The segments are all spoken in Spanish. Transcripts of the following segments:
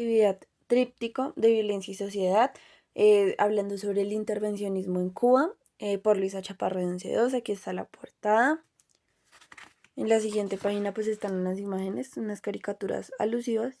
actividad tríptico de violencia y sociedad, hablando sobre el intervencionismo en Cuba, por Luisa Chaparro de 11.2. Aquí está la portada. En la siguiente página pues están unas imágenes, unas caricaturas alusivas.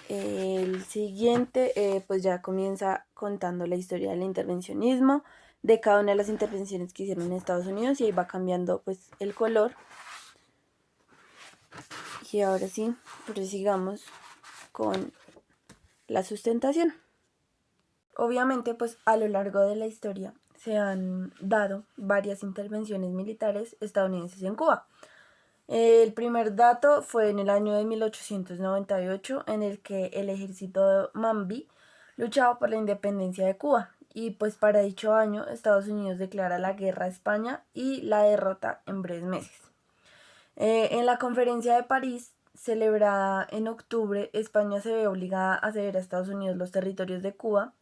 El siguiente pues ya comienza contando la historia del intervencionismo, de cada una de las intervenciones que hicieron en Estados Unidos, y ahí va cambiando pues el color. Y ahora sí, prosigamos con la sustentación. Obviamente, pues a lo largo de la historia se han dado varias intervenciones militares estadounidenses en Cuba. El primer dato fue en el año de 1898, en el que el ejército Mambi luchaba por la independencia de Cuba, y pues para dicho año Estados Unidos declara la guerra a España y la derrota en breves meses. En la conferencia de París, celebrada en octubre, España se ve obligada a ceder a Estados Unidos los territorios de Cuba,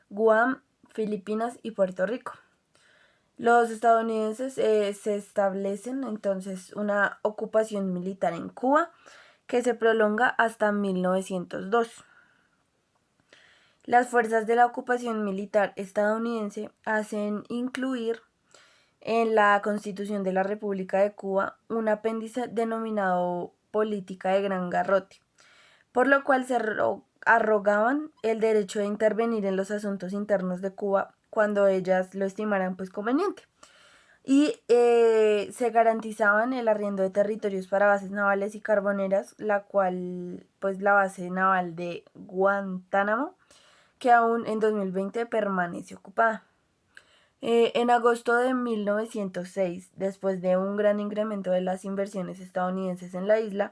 Guam, Filipinas y Puerto Rico. Los estadounidenses se establecen entonces una ocupación militar en Cuba que se prolonga hasta 1902. Las fuerzas de la ocupación militar estadounidense hacen incluir en la Constitución de la República de Cuba un apéndice denominado Política de Gran Garrote, por lo cual se arrogaban el derecho de intervenir en los asuntos internos de Cuba cuando ellas lo estimaran pues conveniente, y se garantizaban el arriendo de territorios para bases navales y carboneras, la cual pues la base naval de Guantánamo, que aún en 2020 permanece ocupada. En agosto de 1906, después de un gran incremento de las inversiones estadounidenses en la isla,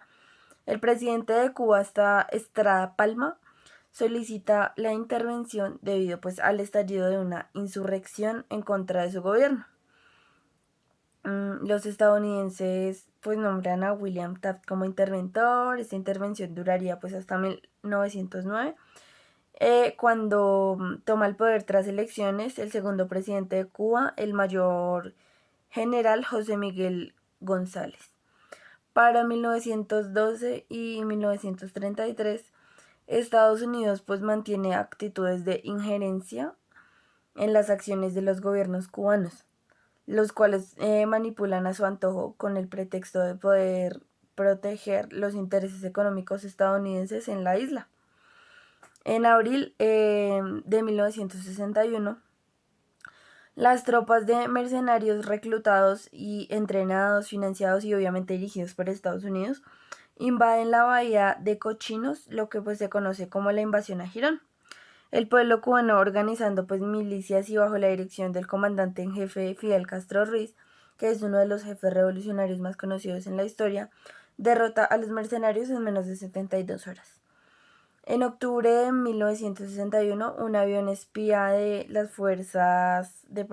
el presidente de Cuba, Estrada Palma, solicita la intervención debido pues al estallido de una insurrección en contra de su gobierno. Los estadounidenses pues nombran a William Taft como interventor. Esta intervención duraría pues hasta 1909, cuando toma el poder tras elecciones el segundo presidente de Cuba, el mayor general José Miguel González. Para 1912 y 1933, Estados Unidos pues mantiene actitudes de injerencia en las acciones de los gobiernos cubanos, los cuales manipulan a su antojo con el pretexto de poder proteger los intereses económicos estadounidenses en la isla. En abril de 1961, las tropas de mercenarios reclutados y entrenados, financiados y obviamente dirigidos por Estados Unidos invaden la bahía de Cochinos, lo que pues se conoce como la invasión a Girón. El pueblo cubano, organizando pues milicias y bajo la dirección del comandante en jefe Fidel Castro Ruiz, que es uno de los jefes revolucionarios más conocidos en la historia, derrota a los mercenarios en menos de 72 horas. En octubre de 1961, un avión espía de las fuerzas de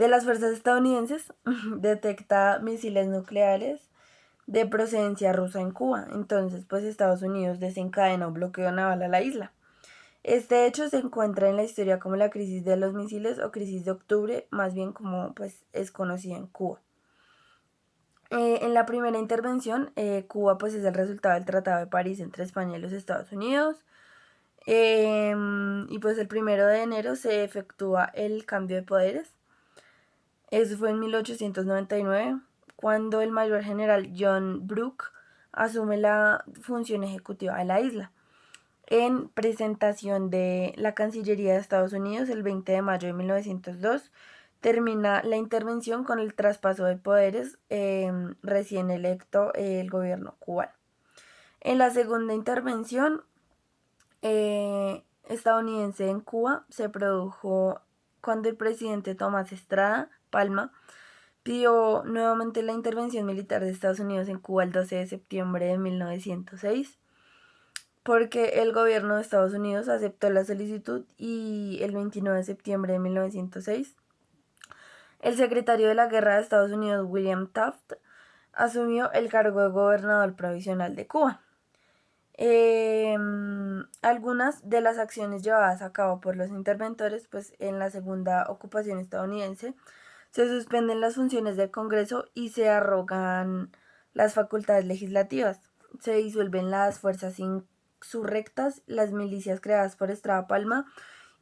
las fuerzas estadounidenses detecta misiles nucleares de procedencia rusa en Cuba. Entonces, pues Estados Unidos desencadena un bloqueo naval a la isla. Este hecho se encuentra en la historia como la crisis de los misiles o crisis de octubre, más bien como pues es conocida en Cuba. En la primera intervención, Cuba pues es el resultado del Tratado de París entre España y los Estados Unidos. Y pues el 1 de enero se efectúa el cambio de poderes. Eso fue en 1899, cuando el mayor general John Brooke asume la función ejecutiva de la isla. En presentación de la Cancillería de Estados Unidos el 20 de mayo de 1902, termina la intervención con el traspaso de poderes recién electo el gobierno cubano. En la segunda intervención estadounidense en Cuba se produjo cuando el presidente Tomás Estrada Palma pidió nuevamente la intervención militar de Estados Unidos en Cuba el 12 de septiembre de 1906, porque el gobierno de Estados Unidos aceptó la solicitud, y el 29 de septiembre de 1906 el secretario de la Guerra de Estados Unidos, William Taft, asumió el cargo de gobernador provisional de Cuba. Algunas de las acciones llevadas a cabo por los interventores, pues en la segunda ocupación estadounidense, se suspenden las funciones del Congreso y se arrogan las facultades legislativas. se disuelven las fuerzas insurrectas, las milicias creadas por Estrada Palma,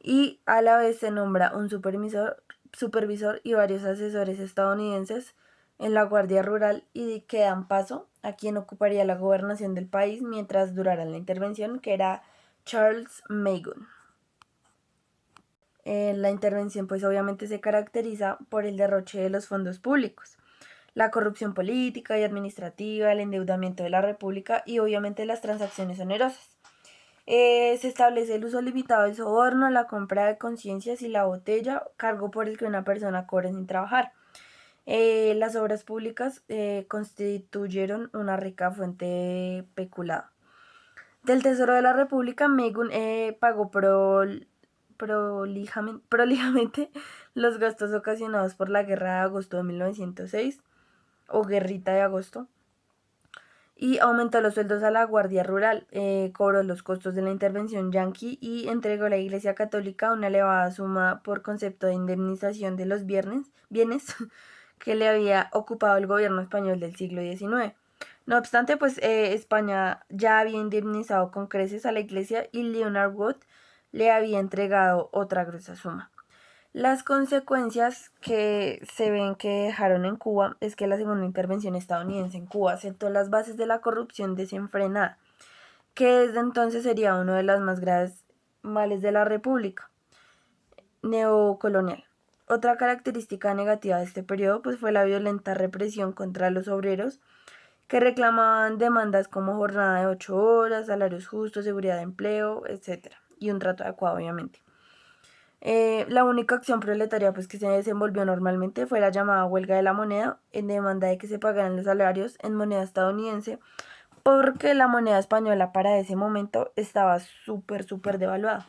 y a la vez se nombra un supervisor y varios asesores estadounidenses en la Guardia Rural y que dan paso a quien ocuparía la gobernación del país mientras durara la intervención, que era Charles Magon. La intervención pues obviamente se caracteriza por el derroche de los fondos públicos, la corrupción política y administrativa, el endeudamiento de la República y obviamente las transacciones onerosas. Se establece el uso limitado del soborno, la compra de conciencias y la botella, cargo por el que una persona cobre sin trabajar. Las obras públicas constituyeron una rica fuente peculada. Del Tesoro de la República, Magon pagó prolijamente los gastos ocasionados por la Guerra de Agosto de 1906 o Guerrita de Agosto, y aumentó los sueldos a la Guardia Rural, cobró los costos de la intervención yanqui y entregó a la Iglesia Católica una elevada suma por concepto de indemnización de los bienes que le había ocupado el gobierno español del siglo XIX. No obstante, pues España ya había indemnizado con creces a la Iglesia y Leonard Wood le había entregado otra gruesa suma. Las consecuencias que se ven que dejaron en Cuba es que la segunda intervención estadounidense en Cuba sentó las bases de la corrupción desenfrenada, que desde entonces sería uno de los más graves males de la República neocolonial. Otra característica negativa de este periodo pues, fue la violenta represión contra los obreros que reclamaban demandas como jornada de 8 horas, salarios justos, seguridad de empleo, etc. Y un trato adecuado, obviamente. La única acción proletaria pues, que se desenvolvió normalmente fue la llamada huelga de la moneda en demanda de que se pagaran los salarios en moneda estadounidense porque la moneda española para ese momento estaba súper devaluada.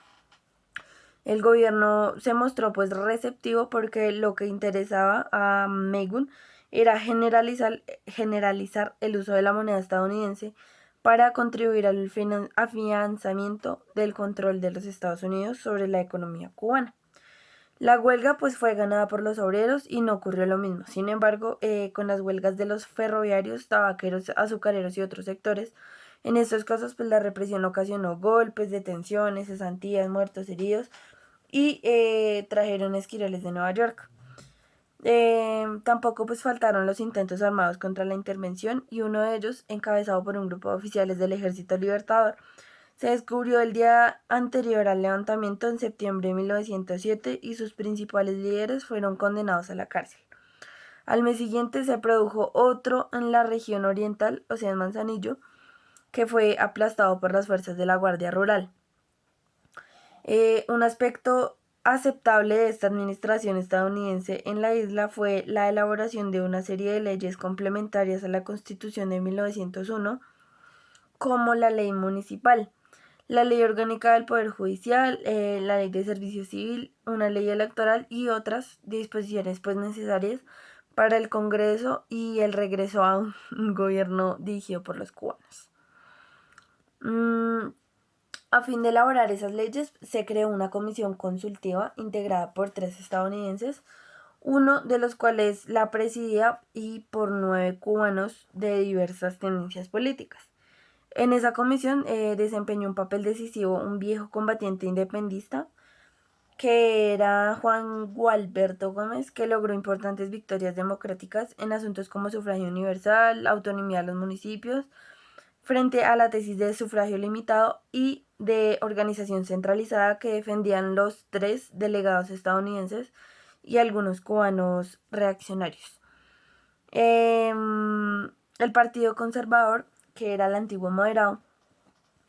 El gobierno se mostró pues receptivo porque lo que interesaba a Magon era generalizar el uso de la moneda estadounidense para contribuir al afianzamiento del control de los Estados Unidos sobre la economía cubana. La huelga pues fue ganada por los obreros y no ocurrió lo mismo. Sin embargo, con las huelgas de los ferroviarios, tabaqueros, azucareros y otros sectores, en estos casos pues la represión ocasionó golpes, detenciones, cesantías, muertos, heridos y trajeron esquiroles de Nueva York. Tampoco pues faltaron los intentos armados contra la intervención y uno de ellos, encabezado por un grupo de oficiales del Ejército Libertador, se descubrió el día anterior al levantamiento en septiembre de 1907 y sus principales líderes fueron condenados a la cárcel. Al mes siguiente se produjo otro en la región oriental, o sea en Manzanillo, que fue aplastado por las fuerzas de la Guardia Rural. Un aspecto aceptable de esta administración estadounidense en la isla fue la elaboración de una serie de leyes complementarias a la Constitución de 1901, como la ley municipal, la ley orgánica del Poder Judicial, la ley de servicio civil, una ley electoral y otras disposiciones pues necesarias para el Congreso y el regreso a un gobierno dirigido por los cubanos. A fin de elaborar esas leyes, se creó una comisión consultiva integrada por 3 estadounidenses, uno de los cuales la presidía y por 9 cubanos de diversas tendencias políticas. En esa comisión desempeñó un papel decisivo un viejo combatiente independentista que era Juan Gualberto Gómez, que logró importantes victorias democráticas en asuntos como sufragio universal, autonomía de los municipios, frente a la tesis de sufragio limitado y de organización centralizada que defendían los 3 delegados estadounidenses y algunos cubanos reaccionarios. El Partido Conservador, que era el antiguo moderado,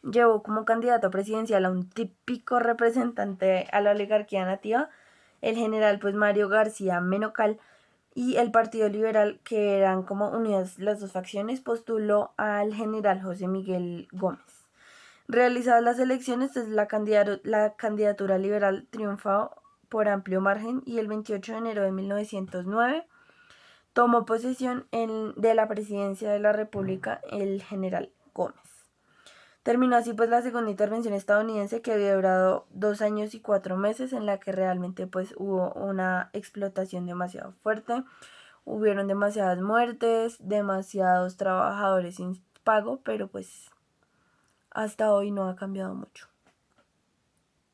llevó como candidato presidencial a un típico representante a la oligarquía nativa, el general pues Mario García Menocal, y el Partido Liberal, que eran como unidas las dos facciones, postuló al general José Miguel Gómez. Realizadas las elecciones, la candidatura liberal triunfó por amplio margen y el 28 de enero de 1909 tomó posesión de la presidencia de la República el general Gómez. Terminó así pues la segunda intervención estadounidense, que había durado 2 años y 4 meses, en la que realmente pues hubo una explotación demasiado fuerte, hubieron demasiadas muertes, demasiados trabajadores pago, pero pues hasta hoy no ha cambiado mucho.